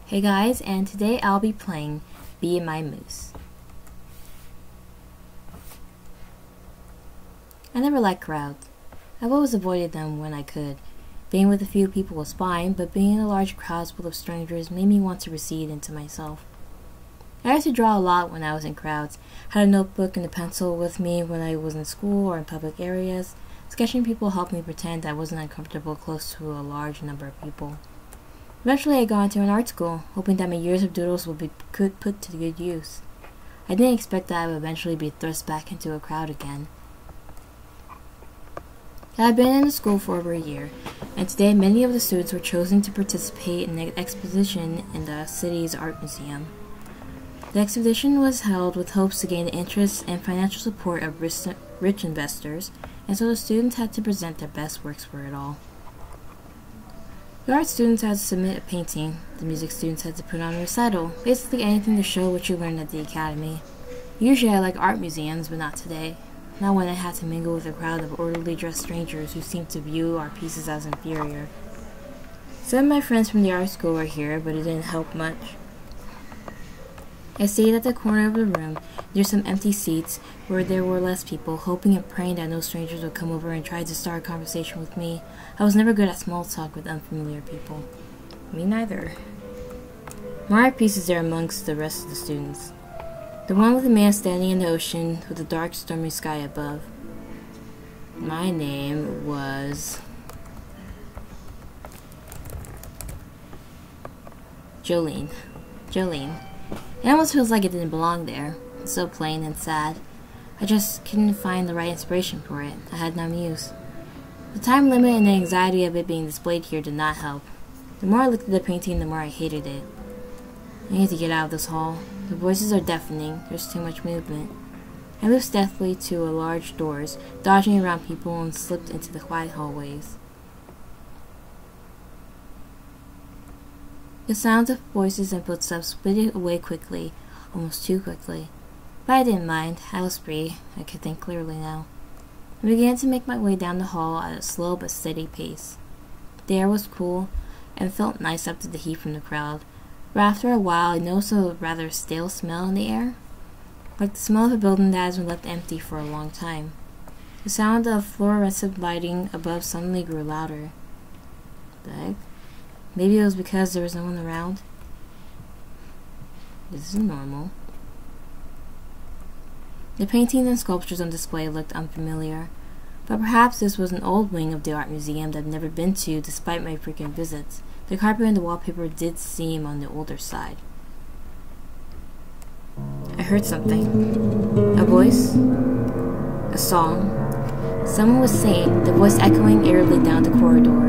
Hey guys, and today I'll be playing Be My Muse. I never liked crowds. I've always avoided them when I could. Being with a few people was fine, but being in a large crowd full of strangers made me want to recede into myself. I used to draw a lot when I was in crowds, had a notebook and a pencil with me when I was in school or in public areas. Sketching people helped me pretend I wasn't uncomfortable close to a large number of people. Eventually I got into an art school, hoping that my years of doodles would be put to good use. I didn't expect that I would eventually be thrust back into a crowd again. I had been in the school for over a year, and today many of the students were chosen to participate in an exposition in the city's art museum. The exhibition was held with hopes to gain the interest and financial support of rich investors, and so the students had to present their best works for it all. The art students had to submit a painting, the music students had to put on a recital, basically anything to show what you learned at the academy. Usually I like art museums, but not today. Not when I had to mingle with a crowd of orderly dressed strangers who seemed to view our pieces as inferior. Some of my friends from the art school were here, but it didn't help much. I stayed at the corner of the room, near some empty seats where there were less people, hoping and praying that no strangers would come over and try to start a conversation with me. I was never good at small talk with unfamiliar people. Me neither. My art piece is there amongst the rest of the students. The one with the man standing in the ocean with the dark, stormy sky above. My name was Jolene. It almost feels like it didn't belong there. It's so plain and sad. I just couldn't find the right inspiration for it. I had no muse. The time limit and the anxiety of it being displayed here did not help. The more I looked at the painting, the more I hated it. I need to get out of this hall. The voices are deafening. There's too much movement. I moved stealthily to a large doors, dodging around people and slipped into the quiet hallways. The sounds of voices and footsteps split away quickly, almost too quickly. But I didn't mind. I was free. I could think clearly now. I began to make my way down the hall at a slow but steady pace. The air was cool and felt nice after the heat from the crowd, but after a while I noticed a rather stale smell in the air, like the smell of a building that has been left empty for a long time. The sound of fluorescent lighting above suddenly grew louder. The heck? Maybe it was because there was no one around. This is normal. The paintings and sculptures on display looked unfamiliar, but perhaps this was an old wing of the art museum that I've never been to despite my frequent visits. The carpet and the wallpaper did seem on the older side. I heard something. A voice? A song? Someone was singing, the voice echoing eerily down the corridor.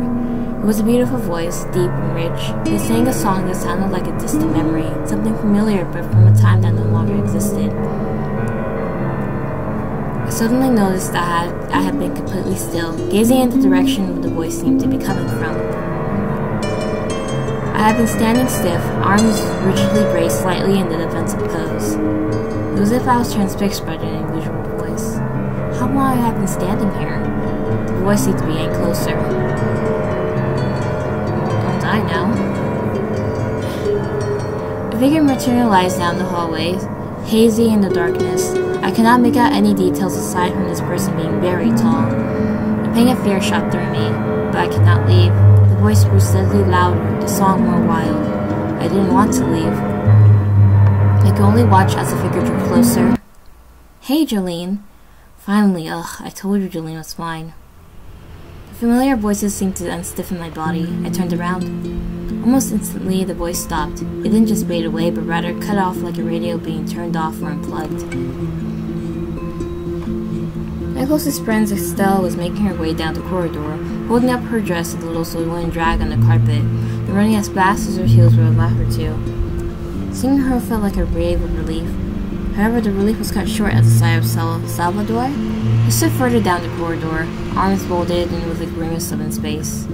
It was a beautiful voice, deep and rich. They sang a song that sounded like a distant memory, something familiar but from a time that no longer existed. I suddenly noticed that I had been completely still, gazing in the direction the voice seemed to be coming from. I had been standing stiff, arms rigidly braced slightly in the defensive pose. It was as if I was transfixed by the unusual voice. How long had I been standing here? The voice seemed to be getting closer. Don't die now. A figure materialized down the hallway, hazy in the darkness. I could not make out any details aside from this person being very tall. A pang of fear shot through me, but I could not leave. The voice grew steadily louder, the song more wild. I didn't want to leave. I could only watch as the figure drew closer. Hey, Jolene. Finally, I told you Jolene was fine. The familiar voices seemed to unstiffen my body. I turned around. Almost instantly, the voice stopped. It didn't just fade away, but rather cut off like a radio being turned off or unplugged. My closest friend, Estelle, was making her way down the corridor, holding up her dress a little so it wouldn't drag on the carpet, and running as fast as her heels would allow her to. Seeing her felt like a wave of relief. However, the relief was cut short at the sight of Salvador. He stood further down the corridor, arms folded and with a grimace of in space.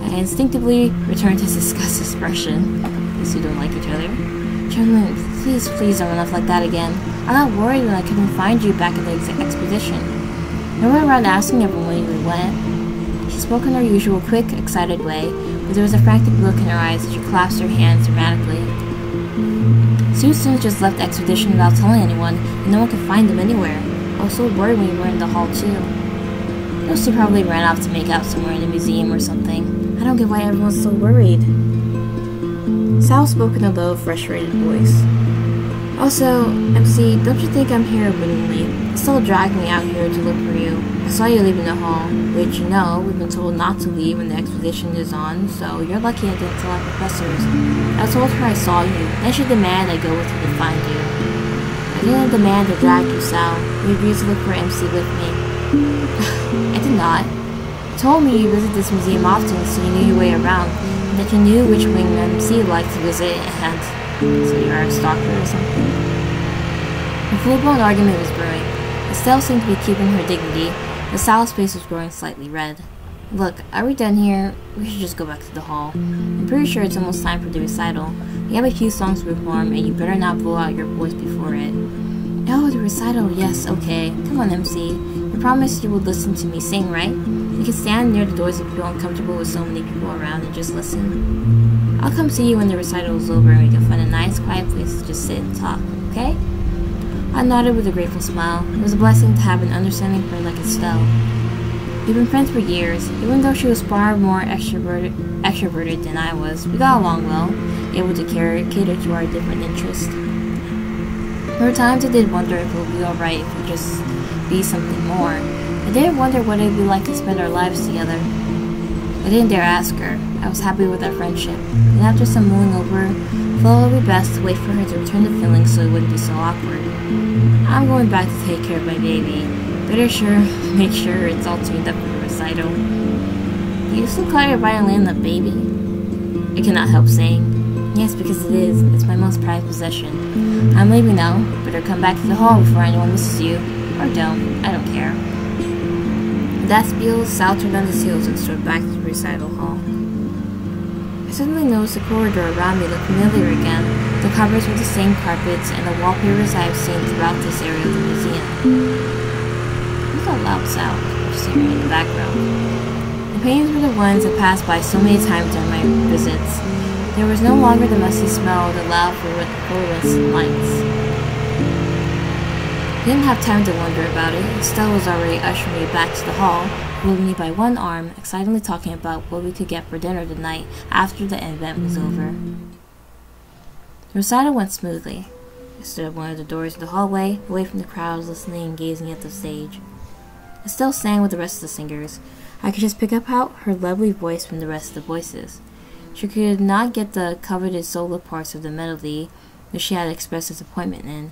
I instinctively returned his disgust expression. Guess we don't like each other. Jolene, please don't run off like that again. I got worried when I couldn't find you back at the expedition. I went around asking everyone where you went. She spoke in her usual quick, excited way, but there was a frantic look in her eyes as she clasped her hands dramatically. Susan just left the expedition without telling anyone, and no one could find them anywhere. I was so worried when we were in the hall, too. Lucy probably ran off to make out somewhere in the museum or something. I don't get why everyone's so worried. Sal spoke in a low, frustrated voice. Also, MC, don't you think I'm here willingly? It's still dragging me out here to look for you. I saw you leaving the hall, which, you know, we've been told not to leave when the expedition is on, so you're lucky I didn't tell our professors. I told her I saw you, then she demanded I go with her to find you. I didn't demand to drag you, Sal. You agreed to look for MC with me. I did not. You told me you visit this museum often, so you knew your way around, and that you knew which wing MC liked to visit, and so you're a stalker or something. A full-blown argument was brewing. Estelle seemed to be keeping her dignity, but Sal's face was growing slightly red. Look, are we done here? We should just go back to the hall. I'm pretty sure it's almost time for the recital. We have a few songs to perform, and you better not blow out your voice before it. Oh, the recital, yes, okay. Come on, MC. You promised you would listen to me sing, right? You can stand near the doors if you feel uncomfortable with so many people around and just listen. I'll come see you when the recital is over and we can find a nice, quiet place to just sit and talk, okay? I nodded with a grateful smile. It was a blessing to have an understanding friend like Estelle. We've been friends for years. Even though she was far more extroverted than I was, we got along well, able to cater to our different interests. There were times I did wonder if it would be alright if we just be something more. I did wonder what it would be like to spend our lives together. I didn't dare ask her. I was happy with our friendship, and after some mulling over, I felt it would be best to wait for her to return the feeling so it wouldn't be so awkward. I'm going back to take care of my baby. Better make sure it's all tuned up for the recital. Do you still call your violin a baby? I cannot help saying. Yes, because it is. It's my most prized possession. I'm leaving now. Better come back to the hall before anyone misses you. Or don't. I don't care. With that spiel, Sal turned on his heels and strode back to the recital hall. I suddenly noticed the corridor around me looked familiar again. The covers were the same carpets and the wallpapers I have seen throughout this area of the museum. What's that loud sound? Just hearing in the background. The paintings were the ones I passed by so many times during my visits. There was no longer the musty smell of the loud fluorescent lights. I didn't have time to wonder about it. Estelle was already ushering me back to the hall, holding me by one arm, excitedly talking about what we could get for dinner tonight after the event was over. The recital went smoothly. I stood at one of the doors of the hallway, away from the crowds, listening and gazing at the stage. Estelle sang with the rest of the singers. I could just pick up out her lovely voice from the rest of the voices. She could not get the coveted solo parts of the melody, which she had expressed disappointment in.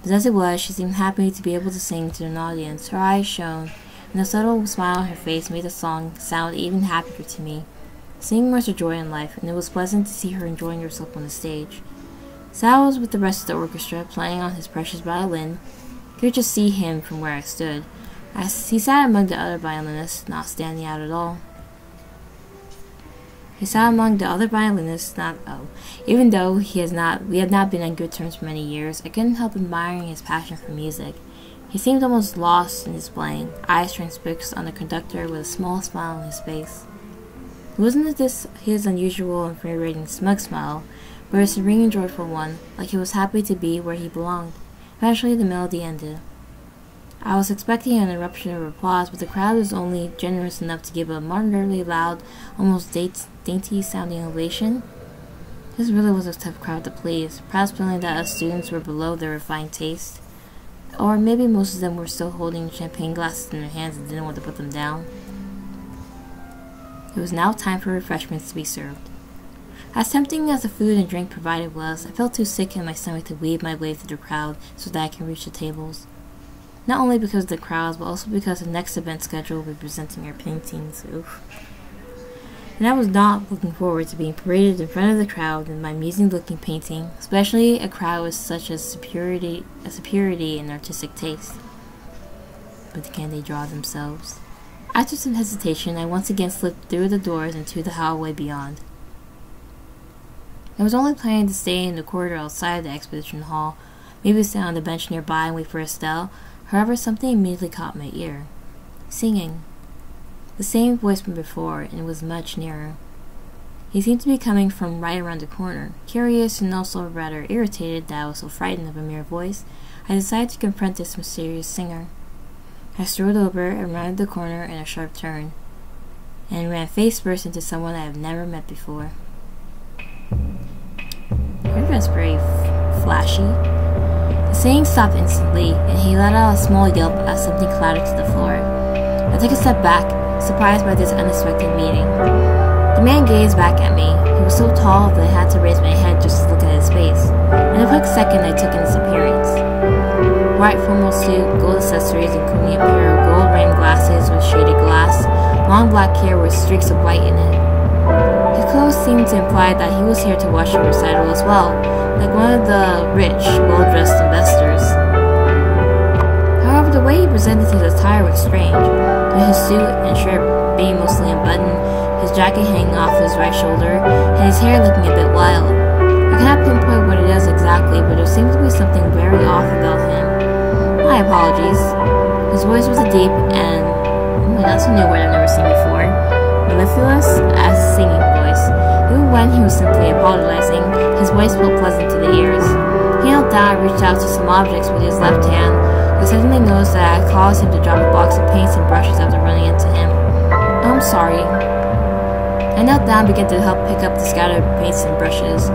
But as it was, she seemed happy to be able to sing to an audience. Her eyes shone, and the subtle smile on her face made the song sound even happier to me. Singing was her joy in life, and it was pleasant to see her enjoying herself on the stage. Sal was with the rest of the orchestra, playing on his precious violin. I could just see him from where I stood, as he sat among the other violinists, not standing out at all. Even though we had not been on good terms for many years, I couldn't help admiring his passion for music. He seemed almost lost in his playing, eyes transfixed on the conductor with a small smile on his face. It wasn't this his unusual and infuriating smug smile, but a serene and joyful one, like he was happy to be where he belonged. Eventually the melody ended. I was expecting an eruption of applause, but the crowd was only generous enough to give a moderately loud, almost dainty-sounding ovation. This really was a tough crowd to please, perhaps feeling that us students were below their refined taste. Or maybe most of them were still holding champagne glasses in their hands and didn't want to put them down. It was now time for refreshments to be served. As tempting as the food and drink provided was, I felt too sick in my stomach to weave my way through the crowd so that I can reach the tables. Not only because of the crowds, but also because the next event schedule will be presenting our paintings. Oof. And I was not looking forward to being paraded in front of the crowd in my amusing-looking painting, especially a crowd with such a superiority in artistic taste. But can they draw themselves? After some hesitation, I once again slipped through the doors into the hallway beyond. I was only planning to stay in the corridor outside the exposition hall, maybe sit on the bench nearby and wait for Estelle. However, something immediately caught my ear. Singing. The same voice from before, and it was much nearer. He seemed to be coming from right around the corner. Curious and also rather irritated that I was so frightened of a mere voice, I decided to confront this mysterious singer. I strode over and rounded the corner in a sharp turn, and ran face first into someone I have never met before. Her dress very flashy. The singing stopped instantly, and he let out a small yelp as something clattered to the floor. I took a step back, surprised by this unexpected meeting. The man gazed back at me. He was so tall that I had to raise my head just to look at his face. In a quick second, I took in his appearance. White formal suit, gold accessories including a pair of gold-rimmed glasses with shaded glass, long black hair with streaks of white in it. His clothes seemed to imply that he was here to watch the recital as well, like one of the rich, well-dressed investors. However, the way he presented his attire was strange, with his suit and shirt being mostly unbuttoned, his jacket hanging off his right shoulder, and his hair looking a bit wild. I cannot pinpoint what it is exactly, but there seemed to be something very off about him. My apologies. His voice was a deep and, that's a new word I've never seen before, mellifluous as a singing voice. Even when he was simply apologizing, his voice felt pleasant to the ears. He knelt down and reached out to some objects with his left hand. I suddenly noticed that I had caused him to drop a box of paints and brushes after running into him. I'm sorry. I knelt down and began to help pick up the scattered paints and brushes.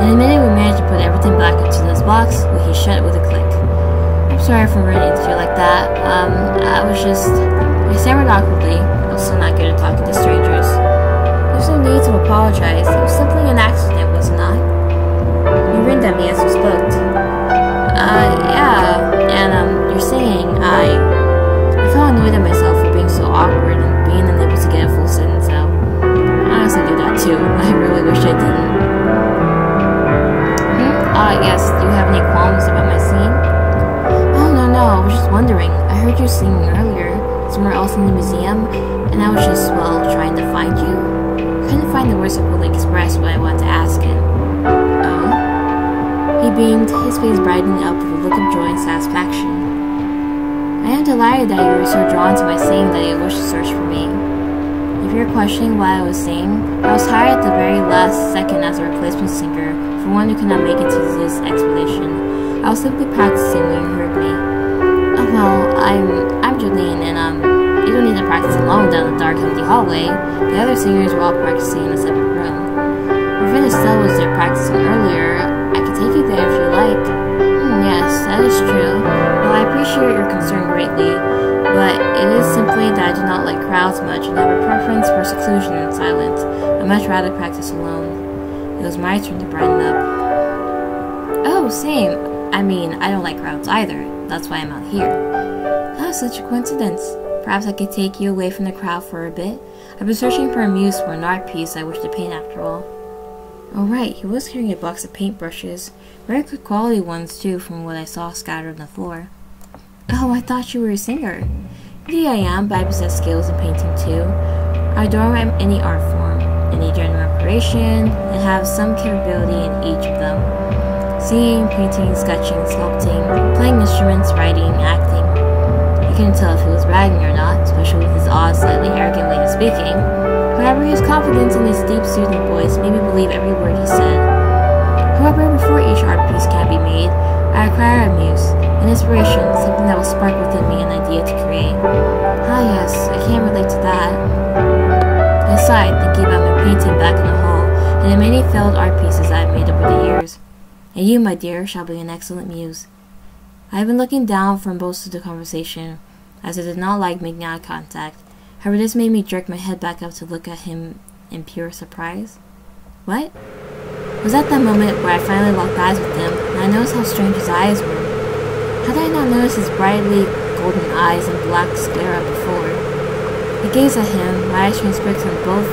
In a minute, we managed to put everything back into this box, which he shut with a click. I'm sorry for running into you like that. I stammered awkwardly. Also not good at talking to strangers. There's no need to apologize. It was simply an accident, was it not? You grinned at me as we spoke. Yeah. And, you're saying I felt annoyed at myself for being so awkward and being unable to get a full sentence out. I honestly do that too. I really wish I didn't. Yes. Do you have any qualms about my singing? Oh, no. I was just wondering. I heard you singing earlier, somewhere else in the museum, and I was just, trying to find you. I couldn't find the words to fully express what I wanted to ask him. Oh? He beamed, his face brightening up with a look of joy and satisfaction. I am delighted that you were so drawn to my singing that you wished to search for me. If you're questioning why I was singing, I was hired at the very last second as a replacement singer for one who could not make it to this expedition. I was simply practicing when you heard me. Oh well, I'm Jolene, and you don't need to practice alone down the dark, empty hallway. The other singers were all practicing in a separate room. Your friend Estelle was there practicing earlier. I could take you there if you like. Yes, that is true. Well, I appreciate your concern greatly, but it is simply that I do not like crowds much and have a preference for seclusion and silence. I'd much rather practice alone. It was my turn to brighten up. Oh, same. I don't like crowds either. That's why I'm out here. Oh, such a coincidence. Perhaps I could take you away from the crowd for a bit. I've been searching for a muse for an art piece I wish to paint after all. Oh right, he was carrying a box of paintbrushes. Very good quality ones too, from what I saw scattered on the floor. Oh, I thought you were a singer. Indeed I am, but I possess skills in painting too. I adore any art form, any genre of creation, and have some capability in each of them. Singing, painting, sketching, sculpting, playing instruments, writing, acting. I couldn't tell if he was bragging or not, especially with his odd, slightly arrogant way of speaking. However, his confidence in his deep, soothing voice made me believe every word he said. However, before each art piece can be made, I require a muse, an inspiration, something that will spark within me an idea to create. Ah yes, I can't relate to that. I sighed, thinking about my painting back in the hall, and the many failed art pieces I have made over the years. And you, my dear, shall be an excellent muse. I have been looking down for most of the conversation, as I did not like making eye contact. However, this made me jerk my head back up to look at him in pure surprise. What? It was at that moment where I finally locked eyes with him, and I noticed how strange his eyes were. How did I not notice his brightly golden eyes and black sclera before? I gazed at him, my eyes transfixed him both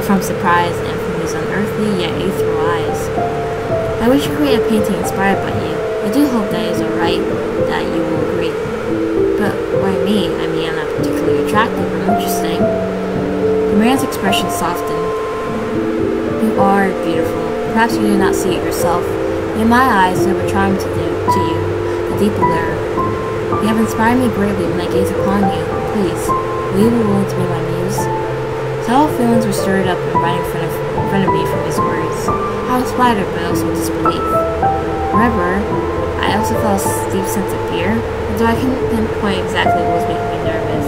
from surprise and from his unearthly yet ethereal eyes. I wish to create a painting inspired by you. I do hope that it is alright, that you will agree. But why me? I'm not particularly attractive or interesting. The man's expression softened. You are beautiful. Perhaps you do not see it yourself. In my eyes, you have a charm to you, a deep allure. You have inspired me greatly when I gaze upon you. Please, will you be willing to be my muse? So all feelings were stirred up and right in front of in front of me from his words. I was flattered, but also disbelief. However, I also felt a deep sense of fear, although I couldn't pinpoint exactly what was making me nervous.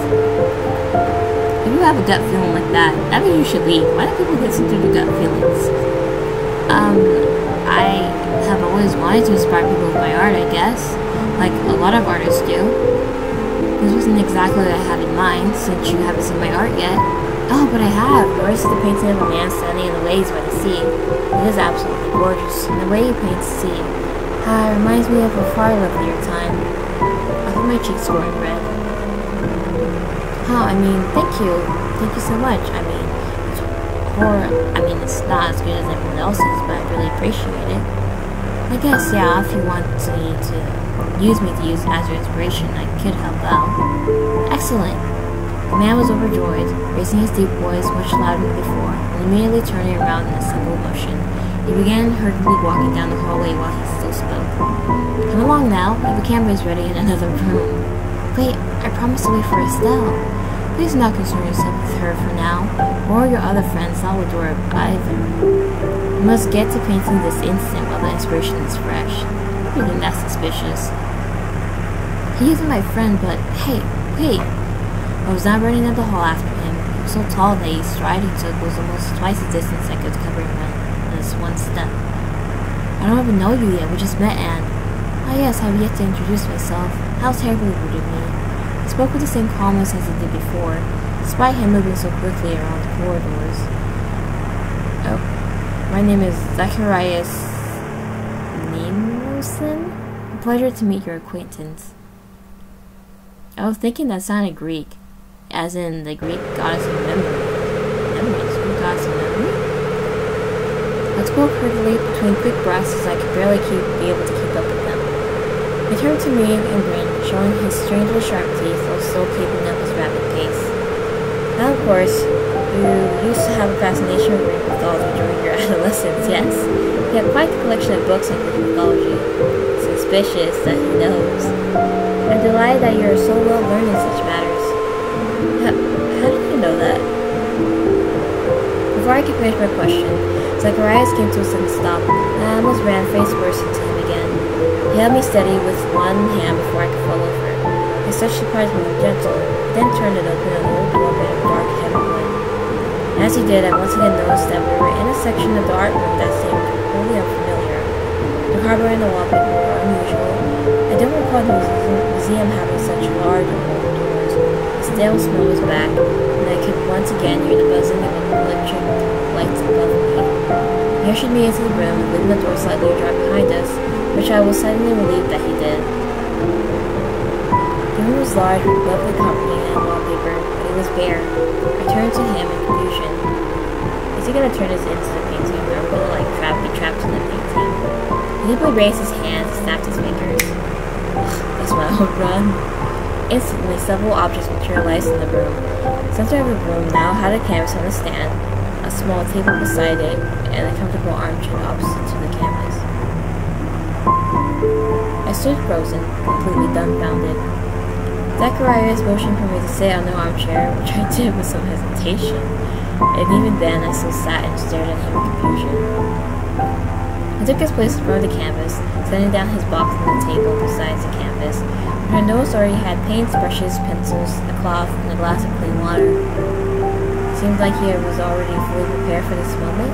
If you have a gut feeling like that means you should leave. Why do people get such gut feelings? I have always wanted to inspire people with my art, I guess, like a lot of artists do. This wasn't exactly what I had in mind, since you haven't seen my art yet. Oh, but I have. Yours is the painting of a man standing in the waves by the sea. It is absolutely gorgeous, and the way he paints the sea reminds me of a far lovelier time. I feel my cheeks growing red. Oh, thank you. Thank you so much. It's not as good as everyone else's, but I really appreciate it. I guess, yeah, if you want me to use as your inspiration, I could help out. Excellent. The man was overjoyed, raising his deep voice much louder than before, and immediately turning around in a single motion. He began hurriedly walking down the hallway while he still spoke. Come along now, I have a camera ready in another room. Wait, I promised to wait for Estelle. Please do not concern yourself with her for now, or your other friend Salvador either. You must get to painting this instant while the inspiration is fresh. I think that's suspicious. He isn't my friend, but hey, wait. I was now running down the hall after him. He was so tall that each stride he took was almost twice the distance I could cover in this one step. I don't even know you yet, we just met, and... Ah yes, I have yet to introduce myself. How terribly rude of me. He spoke with the same calmness as he did before, despite him moving so quickly around the corridors. Oh, my name is Zacharias Nemosin. A pleasure to meet your acquaintance. I was thinking that sounded Greek, as in the Greek goddess of memory. Greek goddess of memory? I spoke hurriedly between quick breaths as I could barely be able to keep up with them. He turned to me and grinned, showing his strangely sharp teeth while still keeping up his rapid pace. Now, of course, you used to have a fascination with Greek mythology during your adolescence, yes. He had quite the collection of books on Greek mythology. Suspicious that he knows. I'm delighted that you are so well learned in such matters. How did you know that? Before I could finish my question, Zacharias came to a sudden stop, and I almost ran face first into him again. He held me steady with one hand before I could fall over. His touch surprisingly gentle, then turned and opened an old door made of dark, heavy wood. And as he did, I once again noticed that we were in a section of the art room that seemed completely unfamiliar. The carving and the wallpaper were unusual. I don't recall the museum having such large and old doors. The stale smell was back, and I could once again hear the buzzing of electric lights above me. He ushered me into the room and leaving the door slightly ajar behind us, which I was suddenly relieved that he did. The room was large with lovely carpeting and wallpaper, but it was bare. I turned to him in confusion. Is he gonna turn us into the painting, or are we gonna be trapped in the painting? He simply raised his hands and snapped his fingers. That's when I would run. Instantly, several objects materialized in the room. The center of the room now had a canvas on a stand, a small table beside it, and a comfortable armchair opposite to the canvas. I stood frozen, completely dumbfounded. Zacharias motioned for me to sit on the armchair, which I did with some hesitation, and even then I still sat and stared at him in confusion. He took his place in front of the canvas, setting down his box on the table beside the canvas, and I noticed already had paints, brushes, pencils, a cloth, and a glass of clean water. It seemed like he was already fully prepared for this moment.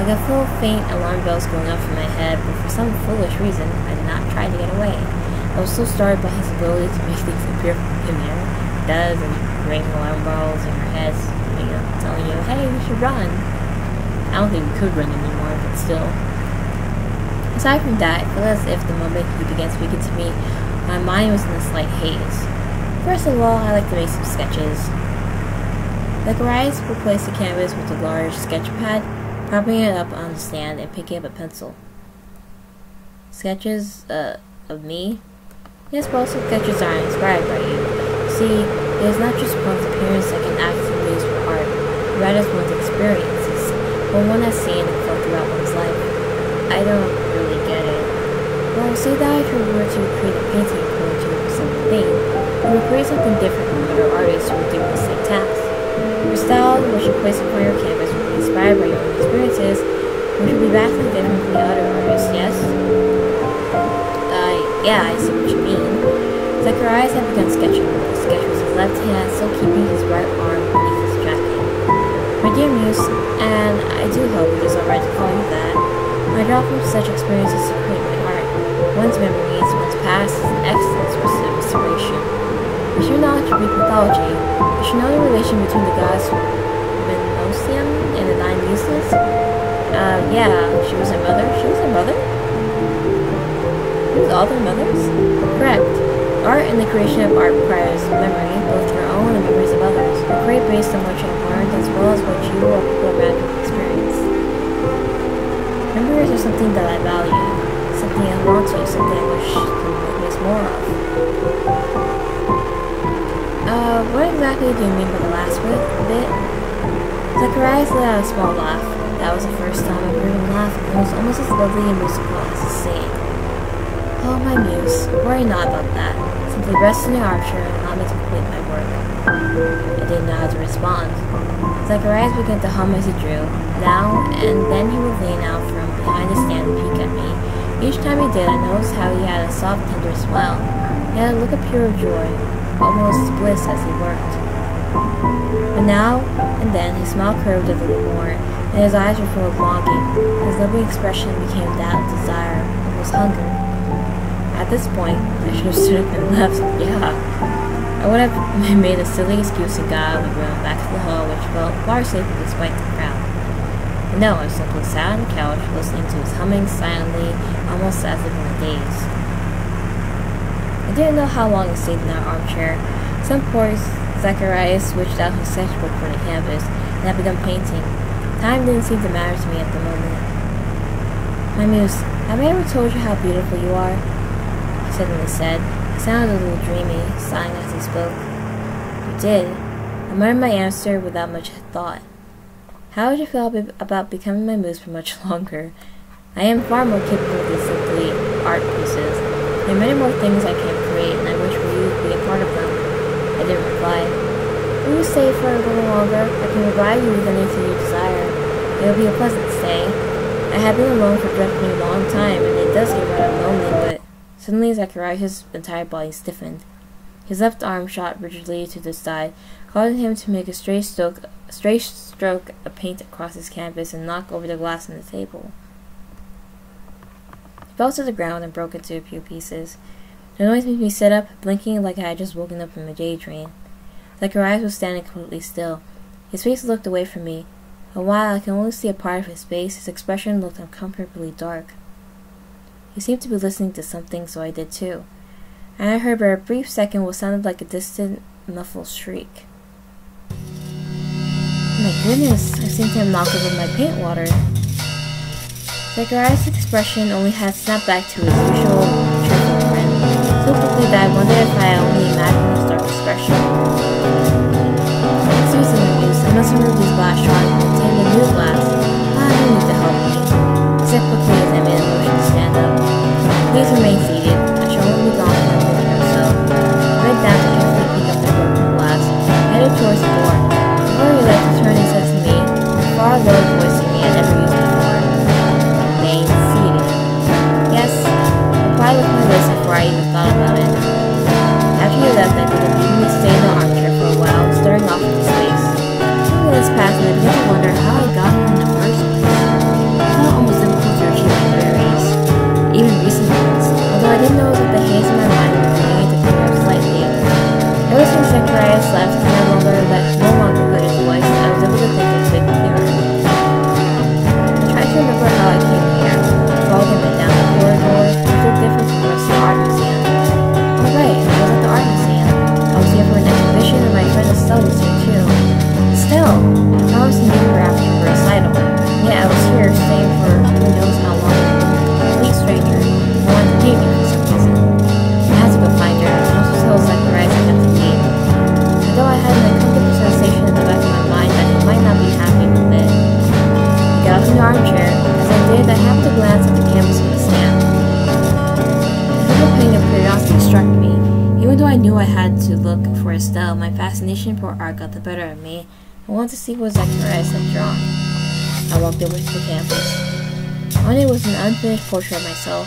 I could feel faint alarm bells going off in my head, but for some foolish reason, I did not try to get away. I was so startled by his ability to make things appear from thin air. It does, and ringing alarm bells in your head, telling you, hey, we should run. I don't think we could run anymore, but still. Aside from that, I feel as if the moment he began speaking to me, my mind was in a slight haze. First of all, I like to make some sketches. Zacharias replaced the canvas with a large sketch pad, propping it up on the stand and picking up a pencil. Sketches, of me? Yes, well, some sketches are inspired by you. See, it is not just one's appearance that can act and use for art, but rather one's experiences, what one has seen and felt throughout one's life. I don't really get it. Well, say that if you were to create a painting according to some thing, you would create something different from other artists who would do the same task. Your style, which you place upon your canvas, will be inspired by your own experiences, which will be vastly different from the other artists, yes? Yeah, I see what you mean. Zacharias had begun sketching. The sketch was his left hand, still keeping his right arm beneath his jacket. My dear Muse, and I do hope it is alright to call you that, I draw from such experiences to create my art. One's memories, one's past, is an excellent source of inspiration. With your knowledge of Greek mythology, you should know the relation between the gods Minoceum and the 9 Muses? Yeah, she was their mother. She was their mother? It was all their mothers? Correct. Art and the creation of art requires memory, both your own and memories of others. You create based on what you have learned as well as what you or people around you have experienced. Memories are something that I value, something I want to, something I wish to witness more of. What exactly do you mean by the last bit? Zacharias let out a small laugh. That was the first time I've heard him laugh, and it was almost as lovely and musical as his singing. Oh, my Muse, worry not about that. Simply rest in your armchair and allow me to complete my work. I didn't know how to respond. Zacharias began to hum as he drew. Now and then he would lean out from behind the stand and peek at me. Each time he did, I noticed how he had a soft, tender smile. He had a look of pure joy, almost bliss as he worked. But now and then his smile curved a little more, and his eyes were full of longing. His lovely expression became that of desire, almost hunger. At this point, I should have stood up and left. Yeah. I would have made a silly excuse and got out of the room, back to the hall, which felt far safer despite the crowd. But no, I simply sat on the couch, listening to his humming silently, almost as if in a daze. I didn't know how long I stayed in that armchair. At some point, Zacharias switched out his sketchbook for the canvas, and I began painting. Time didn't seem to matter to me at the moment. My Muse, have I ever told you how beautiful you are? He suddenly said. He sounded a little dreamy, sighing as he spoke. You did. I muttered my answer without much thought. How would you feel about becoming my Muse for much longer? I am far more capable than simply art pieces. There are many more things I can create, and I wish for you to be a part of them. I didn't reply. Will you stay for a little longer? I can provide you with anything you desire. It will be a pleasant stay. I have been alone for a dreadfully long time, and it does get rather lonely, but... Suddenly Zacharias' entire body stiffened. His left arm shot rigidly to the side, causing him to make a stray stroke of paint across his canvas and knock over the glass on the table. He fell to the ground and broke into a few pieces. The noise made me sit up, blinking like I had just woken up from a daydream. Zacharias was standing completely still. His face looked away from me, and while I could only see a part of his face, his expression looked uncomfortably dark. He seemed to be listening to something, so I did too. And I heard for a brief second what sounded like a distant, muffled shriek. Oh my goodness, I seem to have knocked over my paint water. Zacharias' expression only had snapped back to his usual cheerful grin, so quickly that I wondered if I only imagined his dark expression. Excuse me, Muse, I must remove these glass shards and obtain a new glass. You need to help me. He said quickly as I made a motion to stand up. Please remain seated. I shall only be gone for a minute or so. I bent down to carefully pick up the broken glass, headed towards the door. Before he left, he turned and said to me, in a far lower voice than he had ever used before, remain seated. Yes, I replied with my lips before I even thought about it. After he left, I did immediately stay in the armchair for a while, staring off into space. 2 minutes passed, and I began to wonder how I got here in the first place. I felt almost difficult to achieve my memories, even recent ones, although I didn't know that the haze in my mind was beginning to clear up slightly. Ever since Zacharias left, I no longer heard his voice, and I was able to think a bit clearer. I tried to remember how I came here. I followed him down the corridor, which looked different from the rest of the art museum. Oh right, I was at the art museum. I was here for an exhibition, and my friend Estelle was here too. Still, I promised to meet her after the recital. Yet I was here, staying for who knows how long. A complete stranger. I wanted to date me for some reason. I had to go find her, and also tell Zacharias I had to leave. And though I had an uncomfortable sensation in the back of my mind that he might not be happy with it. I got up in the armchair. As I did, I happened to glance at the canvas on the stand. A little pang of curiosity struck me. Even though I knew I had to look for Estelle, my fascination for art got the better of me. I wanted to see what Zacharias had drawn. I walked over to the canvas. On it was an unfinished portrait of myself,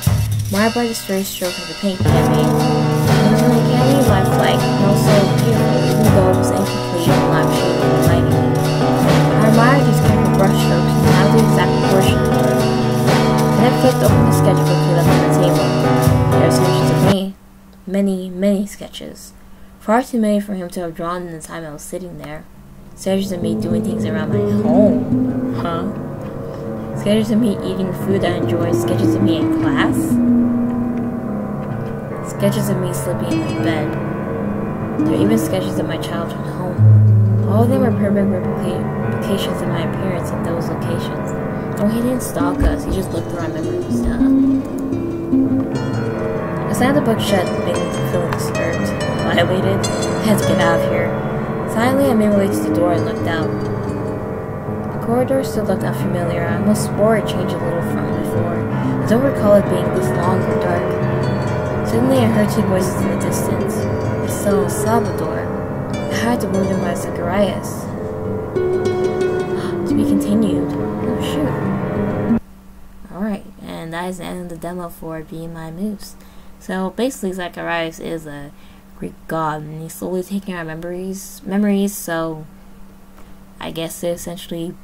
marred by the stray strokes of the paint he had made. It was an uncanny lifelike, and also beautiful, even though it was incomplete and lampshade in the lighting. I admired these careful brushstrokes and how the exact proportions were. Then I flipped open the sketchbook he left on the table. There are sketches of me. Many, many sketches. Far too many for him to have drawn in the time I was sitting there. Sketches of me doing things around my home. Huh? Sketches of me eating food I enjoy. Sketches of me in class. Sketches of me sleeping in my bed. There are even sketches of my childhood home. All of them are perfect replications of my appearance in those locations. Oh, he didn't stalk us. He just looked through our memories. I slammed the book shut, making me feel disturbed. While I waited, I had to get out of here. Silently, I made my way to the door and looked out. The corridor still looked unfamiliar. I almost swore it changed a little from before. I don't recall it being this long or dark. Suddenly, I heard two voices in the distance. Estelle and Salvador. I heard the word by Zacharias. To be continued. Oh, shoot. Alright, and that is the end of the demo for Be My Muse. So basically, Zacharias is a Greek god, and he's slowly taking our memories. So I guess essentially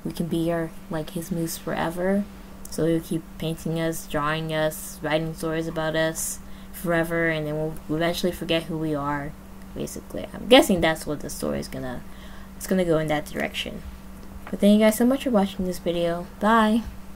we can be like his muse forever. So he'll keep painting us, drawing us, writing stories about us forever, and then we'll eventually forget who we are. Basically, I'm guessing that's what the story is gonna. It's gonna go in that direction. But thank you guys so much for watching this video. Bye.